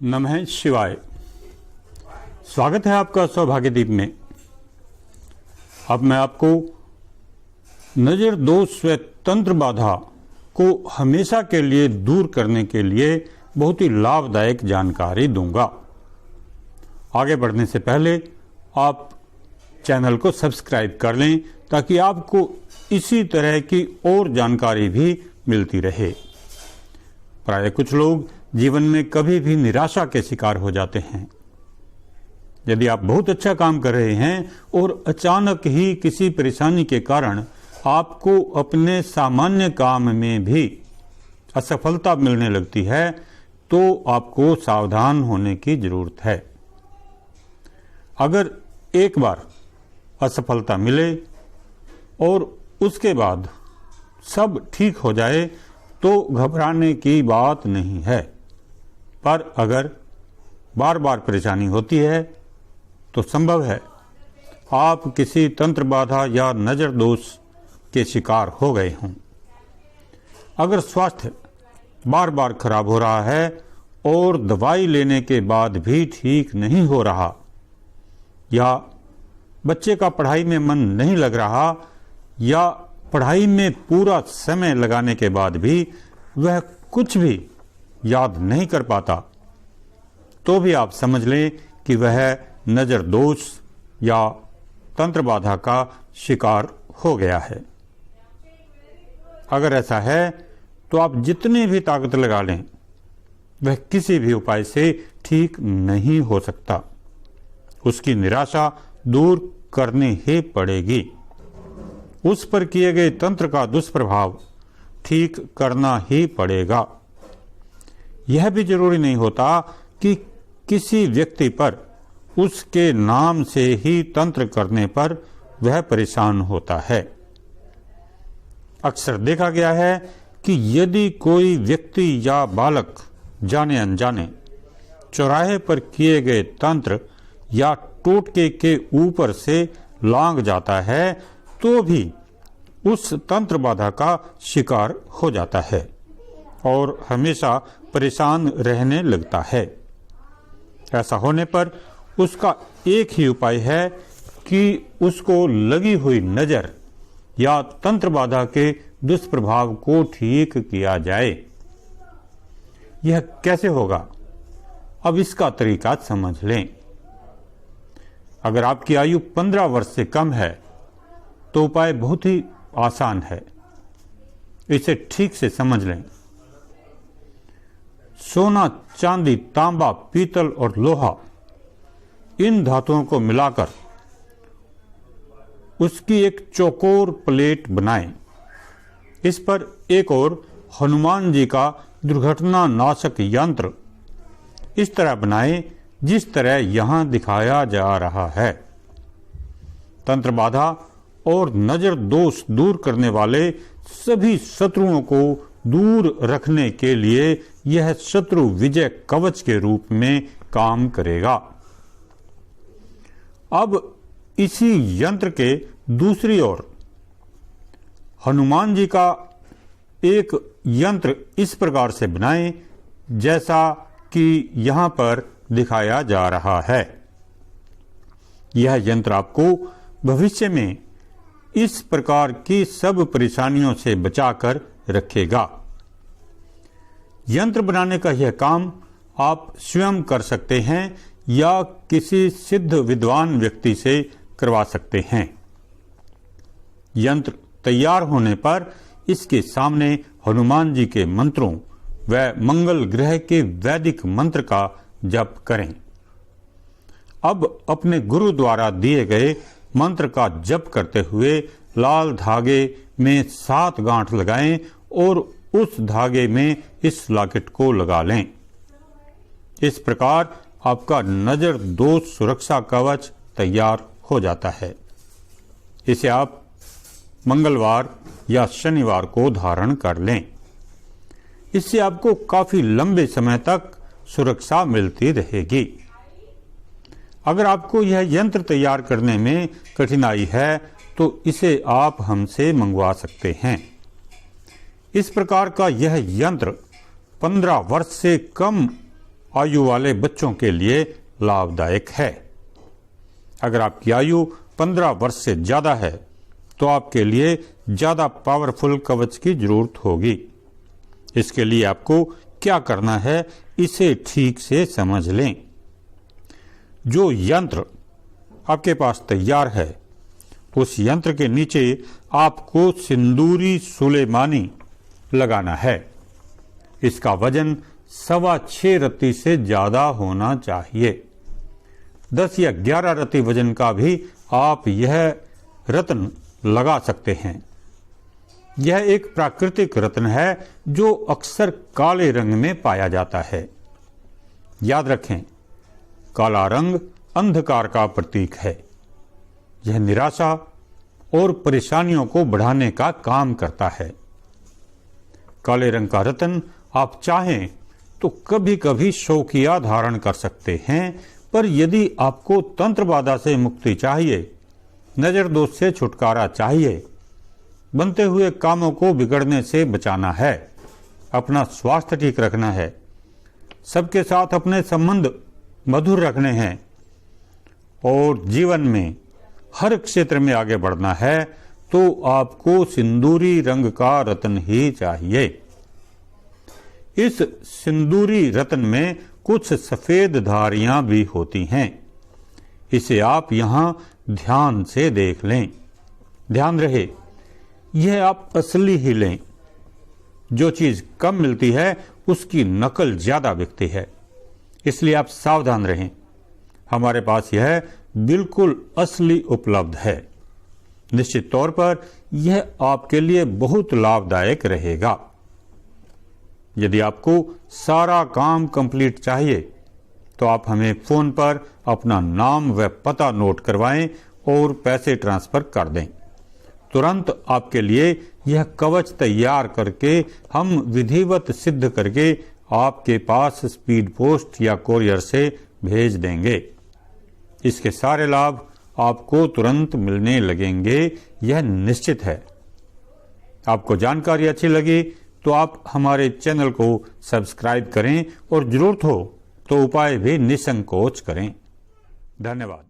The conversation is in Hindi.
नमः शिवाय। स्वागत है आपका सौभाग्य दीप में। अब मैं आपको नजर दोष व तंत्र बाधा को हमेशा के लिए दूर करने के लिए बहुत ही लाभदायक जानकारी दूंगा। आगे बढ़ने से पहले आप चैनल को सब्सक्राइब कर लें ताकि आपको इसी तरह की और जानकारी भी मिलती रहे। प्राय कुछ लोग जीवन में कभी भी निराशा के शिकार हो जाते हैं। यदि आप बहुत अच्छा काम कर रहे हैं और अचानक ही किसी परेशानी के कारण आपको अपने सामान्य काम में भी असफलता मिलने लगती है, तो आपको सावधान होने की जरूरत है। अगर एक बार असफलता मिले और उसके बाद सब ठीक हो जाए तो घबराने की बात नहीं है, पर अगर बार बार परेशानी होती है तो संभव है आप किसी तंत्र बाधा या नजर दोष के शिकार हो गए हों। अगर स्वास्थ्य बार बार खराब हो रहा है और दवाई लेने के बाद भी ठीक नहीं हो रहा, या बच्चे का पढ़ाई में मन नहीं लग रहा, या पढ़ाई में पूरा समय लगाने के बाद भी वह कुछ भी याद नहीं कर पाता, तो भी आप समझ लें कि वह नजर दोष या तंत्र बाधा का शिकार हो गया है। अगर ऐसा है तो आप जितनी भी ताकत लगा लें, वह किसी भी उपाय से ठीक नहीं हो सकता। उसकी निराशा दूर करनी ही पड़ेगी। उस पर किए गए तंत्र का दुष्प्रभाव ठीक करना ही पड़ेगा। यह भी जरूरी नहीं होता कि किसी व्यक्ति पर उसके नाम से ही तंत्र करने पर वह परेशान होता है। अक्सर देखा गया है कि यदि कोई व्यक्ति या बालक जाने अनजाने चौराहे पर किए गए तंत्र या टोटके के ऊपर से लांघ जाता है, तो भी उस तंत्र बाधा का शिकार हो जाता है और हमेशा परेशान रहने लगता है। ऐसा होने पर उसका एक ही उपाय है कि उसको लगी हुई नजर या तंत्र बाधा के दुष्प्रभाव को ठीक किया जाए। यह कैसे होगा, अब इसका तरीका समझ लें। अगर आपकी आयु 15 वर्ष से कम है तो उपाय बहुत ही आसान है। इसे ठीक से समझ लें। सोना, चांदी, तांबा, पीतल और लोहा, इन धातुओं को मिलाकर उसकी एक चौकोर प्लेट बनाएं। इस पर एक और हनुमान जी का दुर्घटना नाशक यंत्र इस तरह बनाएं जिस तरह यहां दिखाया जा रहा है। तंत्र बाधा और नजर दोष दूर करने वाले सभी शत्रुओं को दूर रखने के लिए यह शत्रु विजय कवच के रूप में काम करेगा। अब इसी यंत्र के दूसरी ओर हनुमान जी का एक यंत्र इस प्रकार से बनाएं जैसा कि यहां पर दिखाया जा रहा है। यह यंत्र आपको भविष्य में इस प्रकार की सब परेशानियों से बचाकर रखेगा। यंत्र बनाने का यह काम आप स्वयं कर सकते हैं या किसी सिद्ध विद्वान व्यक्ति से करवा सकते हैं। यंत्र तैयार होने पर इसके सामने हनुमान जी के मंत्रों व मंगल ग्रह के वैदिक मंत्र का जप करें। अब अपने गुरु द्वारा दिए गए मंत्र का जप करते हुए लाल धागे में 7 गांठ लगाएं और उस धागे में इस लॉकेट को लगा लें। इस प्रकार आपका नजर दोष सुरक्षा कवच तैयार हो जाता है। इसे आप मंगलवार या शनिवार को धारण कर लें। इससे आपको काफी लंबे समय तक सुरक्षा मिलती रहेगी। अगर आपको यह यंत्र तैयार करने में कठिनाई है तो इसे आप हमसे मंगवा सकते हैं। इस प्रकार का यह यंत्र 15 वर्ष से कम आयु वाले बच्चों के लिए लाभदायक है। अगर आपकी आयु 15 वर्ष से ज्यादा है तो आपके लिए ज्यादा पावरफुल कवच की जरूरत होगी। इसके लिए आपको क्या करना है, इसे ठीक से समझ लें। जो यंत्र आपके पास तैयार है, उस यंत्र के नीचे आपको सिंदूरी सुलेमानी लगाना है। इसका वजन 6.25 रत्ती से ज्यादा होना चाहिए। 10 या 11 रत्ती वजन का भी आप यह रत्न लगा सकते हैं। यह एक प्राकृतिक रत्न है जो अक्सर काले रंग में पाया जाता है। याद रखें, काला रंग अंधकार का प्रतीक है। यह निराशा और परेशानियों को बढ़ाने का काम करता है। काले रंग का रत्न आप चाहें तो कभी कभी शौकिया धारण कर सकते हैं, पर यदि आपको तंत्र बाधा से मुक्ति चाहिए, नजर दोष से छुटकारा चाहिए, बनते हुए कामों को बिगड़ने से बचाना है, अपना स्वास्थ्य ठीक रखना है, सबके साथ अपने संबंध मधुर रखने हैं और जीवन में हर क्षेत्र में आगे बढ़ना है, तो आपको सिंदूरी रंग का रत्न ही चाहिए। इस सिंदूरी रत्न में कुछ सफेद धारियां भी होती हैं। इसे आप यहां ध्यान से देख लें। ध्यान रहे, यह आप असली ही लें। जो चीज कम मिलती है उसकी नकल ज्यादा बिकती है, इसलिए आप सावधान रहें। हमारे पास यह बिल्कुल असली उपलब्ध है। निश्चित तौर पर यह आपके लिए बहुत लाभदायक रहेगा। यदि आपको सारा काम कंप्लीट चाहिए तो आप हमें फोन पर अपना नाम व पता नोट करवाएं और पैसे ट्रांसफर कर दें। तुरंत आपके लिए यह कवच तैयार करके हम विधिवत सिद्ध करके आपके पास स्पीड पोस्ट या कोरियर से भेज देंगे। इसके सारे लाभ आपको तुरंत मिलने लगेंगे, यह निश्चित है। आपको जानकारी अच्छी लगी तो आप हमारे चैनल को सब्सक्राइब करें और जरूरत हो तो उपाय भी निसंकोच करें। धन्यवाद।